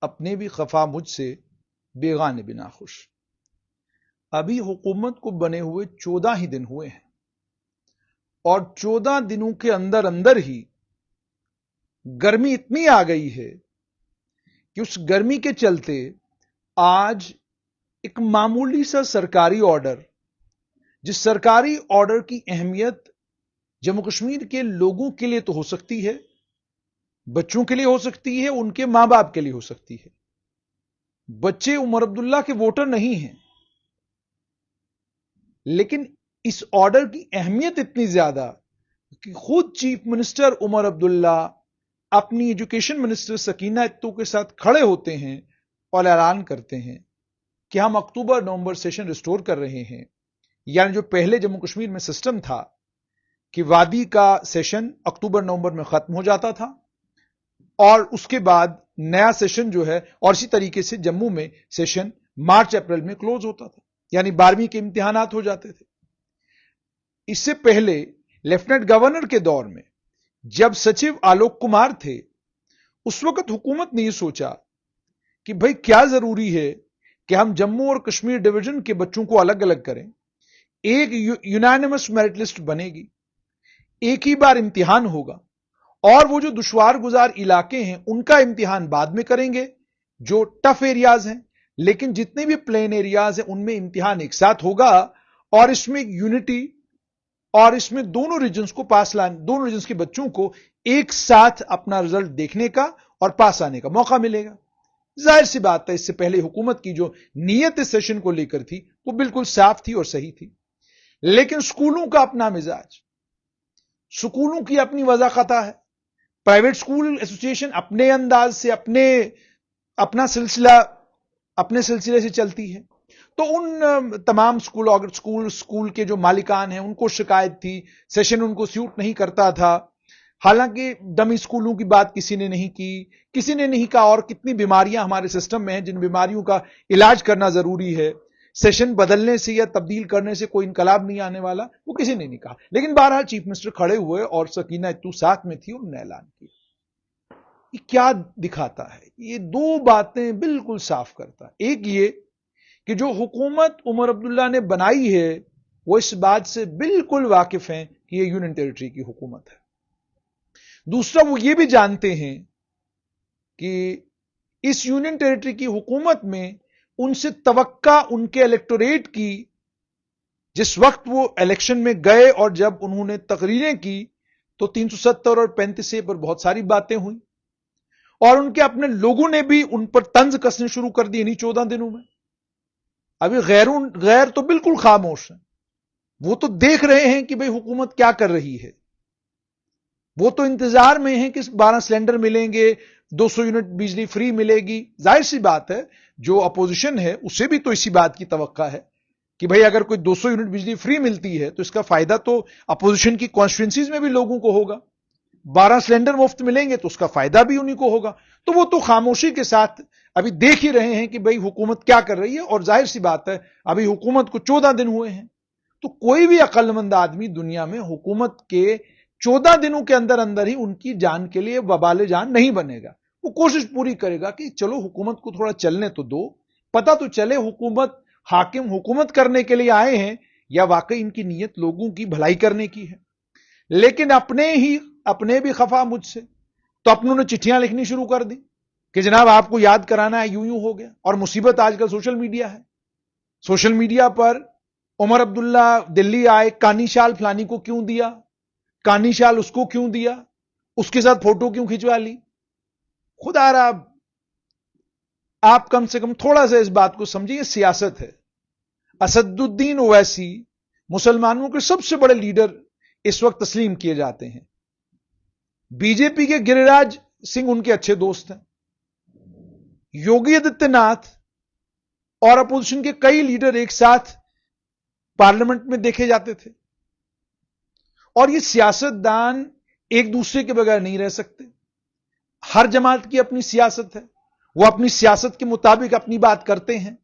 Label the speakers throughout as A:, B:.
A: اپنے بھی خفا مجھ سے بیگانے بھی ناخوش۔ ابھی حکومت کو بنے ہوئے 14 ہی دن ہوئے ہیں اور 14 دنوں کے اندر اندر ہی گرمی اتنی آ گئی ہے کہ اس گرمی کے چلتے آج ایک معمولی سا سرکاری آرڈر، جس سرکاری آرڈر کی اہمیت جموں کشمیر کے لوگوں کے لیے تو ہو سکتی ہے، بچوں کے لیے ہو سکتی ہے، ان کے ماں باپ کے لیے ہو سکتی ہے۔ بچے عمر عبداللہ کے ووٹر نہیں ہیں، لیکن اس آرڈر کی اہمیت اتنی زیادہ کہ خود چیف منسٹر عمر عبداللہ اپنی ایجوکیشن منسٹر سکینہ اتو کے ساتھ کھڑے ہوتے ہیں اور اعلان کرتے ہیں کہ ہم اکتوبر نومبر سیشن ریسٹور کر رہے ہیں۔ یعنی جو پہلے جموں کشمیر میں سسٹم تھا کہ وادی کا سیشن اکتوبر نومبر میں ختم ہو جاتا تھا اور اس کے بعد نیا سیشن جو ہے، اور اسی طریقے سے جموں میں سیشن مارچ اپریل میں کلوز ہوتا تھا، یعنی 12ویں کے امتحانات ہو جاتے تھے۔ اس سے پہلے لیفٹنٹ گورنر کے دور میں جب سچیو آلوک کمار تھے، اس وقت حکومت نے یہ سوچا کہ بھئی کیا ضروری ہے کہ ہم جموں اور کشمیر ڈویژن کے بچوں کو الگ الگ کریں، ایک یونانیمس میرٹ لسٹ بنے گی، ایک ہی بار امتحان ہوگا، اور وہ جو دشوار گزار علاقے ہیں ان کا امتحان بعد میں کریں گے، جو ٹف ایریاز ہیں، لیکن جتنے بھی پلین ایریاز ہیں ان میں امتحان ایک ساتھ ہوگا، اور اس میں یونٹی، اور اس میں دونوں ریجنز کو پاس لانے، دونوں ریجنز کے بچوں کو ایک ساتھ اپنا رزلٹ دیکھنے کا اور پاس آنے کا موقع ملے گا۔ ظاہر سی بات ہے اس سے پہلے حکومت کی جو نیت اس سیشن کو لے کر تھی وہ بالکل صاف تھی اور صحیح تھی، لیکن سکولوں کا اپنا مزاج، سکولوں کی اپنی وضاحت ہے، پرائیویٹ سکول ایسوسی ایشن اپنے انداز سے اپنا سلسلے سے چلتی ہے، تو ان تمام سکول کے جو مالکان ہیں ان کو شکایت تھی، سیشن ان کو سیوٹ نہیں کرتا تھا۔ حالانکہ ڈمی سکولوں کی بات کسی نے نہیں کی، کسی نے نہیں کہا اور کتنی بیماریاں ہمارے سسٹم میں ہیں جن بیماریوں کا علاج کرنا ضروری ہے، سیشن بدلنے سے یا تبدیل کرنے سے کوئی انقلاب نہیں آنے والا، وہ کسی نے نہیں کہا۔ لیکن بہرحال چیف منسٹر کھڑے ہوئے اور سکینہ اتو ساتھ میں تھی، انہوں نے اعلان کیا۔ یہ کیا دکھاتا ہے؟ یہ دو باتیں بالکل صاف کرتا ہے۔ ایک یہ کہ جو حکومت عمر عبداللہ نے بنائی ہے وہ اس بات سے بالکل واقف ہیں کہ یہ یونین ٹیریٹری کی حکومت ہے۔ دوسرا، وہ یہ بھی جانتے ہیں کہ اس یونین ٹیریٹری کی حکومت میں ان سے توقع ان کے الیکٹوریٹ کی، جس وقت وہ الیکشن میں گئے اور جب انہوں نے تقریریں کی تو 370 اور 35 پر بہت ساری باتیں ہوئیں، اور ان کے اپنے لوگوں نے بھی ان پر طنز کسنے شروع کر دی انہی 14 دنوں میں۔ ابھی غیر تو بالکل خاموش ہیں، وہ تو دیکھ رہے ہیں کہ بھئی حکومت کیا کر رہی ہے، وہ تو انتظار میں ہیں کہ 12 سلنڈر ملیں گے، 200 یونٹ بجلی فری ملے گی۔ ظاہر سی بات ہے جو اپوزیشن ہے اسے بھی تو اسی بات کی توقع ہے کہ بھئی اگر کوئی 200 یونٹ بجلی فری ملتی ہے تو اس کا فائدہ تو اپوزیشن کی کانسٹیٹوئنسیز میں بھی لوگوں کو ہوگا، 12 سلنڈر مفت ملیں گے تو اس کا فائدہ بھی انہی کو ہوگا۔ تو وہ تو خاموشی کے ساتھ ابھی دیکھ ہی رہے ہیں کہ بھئی حکومت کیا کر رہی ہے، اور ظاہر سی بات ہے ابھی حکومت کو 14 دن ہوئے ہیں، تو کوئی بھی عقل مند آدمی دنیا میں حکومت کے 14 دنوں کے اندر اندر ہی ان کی جان کے لیے وبال جان نہیں بنے گا۔ وہ کوشش پوری کرے گا کہ چلو حکومت کو تھوڑا چلنے تو دو، پتہ تو چلے حاکم حکومت کرنے کے لیے آئے ہیں یا واقعی ان کی نیت لوگوں کی بھلائی کرنے کی ہے۔ لیکن اپنے بھی خفا مجھ سے، تو اپنوں نے چٹھیاں لکھنی شروع کر دی کہ جناب آپ کو یاد کرانا ہے، یوں ہو گیا۔ اور مصیبت آج کل سوشل میڈیا ہے، سوشل میڈیا پر عمر عبداللہ دلی آئے، کانی شال فلانی کو کیوں دیا، کانی شال اس کو کیوں دیا، اس کے ساتھ فوٹو کیوں کھنچوا لی۔ خدا را آپ کم سے کم تھوڑا سا اس بات کو سمجھیے، سیاست ہے۔ اسد الدین اویسی مسلمانوں کے سب سے بڑے لیڈر اس وقت تسلیم کیے جاتے ہیں، بی جے پی کے گریراج سنگھ ان کے اچھے دوست ہیں، یوگی آدتیہ ناتھ اور اپوزیشن کے کئی لیڈر ایک ساتھ پارلیمنٹ میں دیکھے جاتے تھے، اور یہ سیاست دان ایک دوسرے کے بغیر نہیں رہ سکتے۔ ہر جماعت کی اپنی سیاست ہے، وہ اپنی سیاست کے مطابق اپنی بات کرتے ہیں،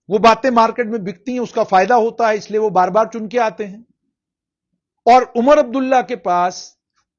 A: وہ باتیں مارکیٹ میں بکتی ہیں، اس کا فائدہ ہوتا ہے، اس لیے وہ بار بار چن کے آتے ہیں۔ اور عمر عبداللہ کے پاس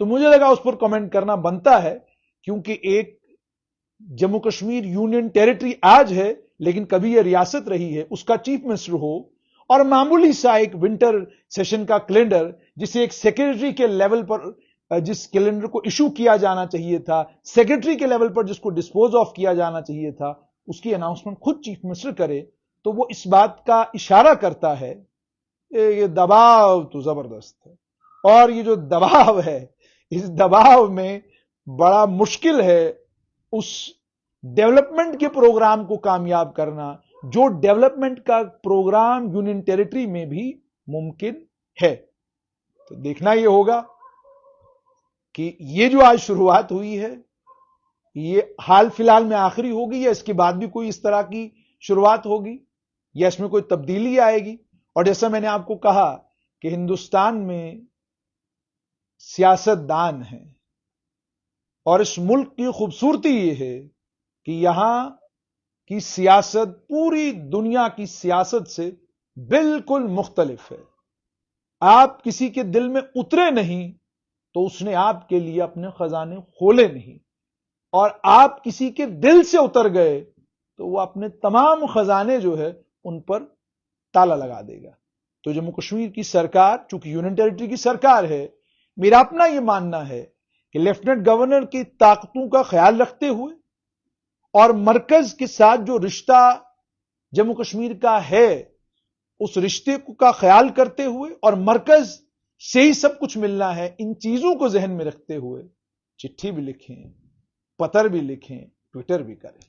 A: تو مجھے لگا اس پر کمنٹ کرنا بنتا ہے، کیونکہ ایک جموں کشمیر یونین ٹیریٹری آج ہے لیکن کبھی یہ ریاست رہی ہے، اس کا چیف منسٹر ہو اور معمولی سا ایک ونٹر سیشن کا کیلنڈر جسے ایک سیکرٹری کے لیول پر جس کیلنڈر کو ایشو کیا جانا چاہیے تھا، سیکرٹری کے لیول پر جس کو ڈسپوز آف کیا جانا چاہیے تھا، اس کی اناؤنسمنٹ خود چیف منسٹر کرے، تو وہ اس بات کا اشارہ کرتا ہے یہ دباؤ تو زبردست ہے، اور یہ جو دباؤ ہے اس دباؤ میں بڑا مشکل ہے اس ڈیولپمنٹ کے پروگرام کو کامیاب کرنا جو ڈیولپمنٹ کا پروگرام یونین ٹیریٹری میں بھی ممکن ہے۔ تو دیکھنا یہ ہوگا کہ یہ جو آج شروعات ہوئی ہے یہ حال فی الحال میں آخری ہوگی یا اس کے بعد بھی کوئی اس طرح کی شروعات ہوگی یا اس میں کوئی تبدیلی آئے گی۔ اور جیسا میں نے آپ کو کہا کہ ہندوستان میں سیاست دان ہیں اور اس ملک کی خوبصورتی یہ ہے کہ یہاں کی سیاست پوری دنیا کی سیاست سے بالکل مختلف ہے۔ آپ کسی کے دل میں اترے نہیں تو اس نے آپ کے لیے اپنے خزانے کھولے نہیں، اور آپ کسی کے دل سے اتر گئے تو وہ اپنے تمام خزانے جو ہے ان پر تالا لگا دے گا۔ تو جموں کشمیر کی سرکار چونکہ یونین ٹیریٹری کی سرکار ہے، میرا اپنا یہ ماننا ہے کہ لیفٹیننٹ گورنر کی طاقتوں کا خیال رکھتے ہوئے اور مرکز کے ساتھ جو رشتہ جموں کشمیر کا ہے اس رشتے کا خیال کرتے ہوئے اور مرکز سے ہی سب کچھ ملنا ہے، ان چیزوں کو ذہن میں رکھتے ہوئے چٹھی بھی لکھیں، پتر بھی لکھیں، ٹویٹر بھی کریں۔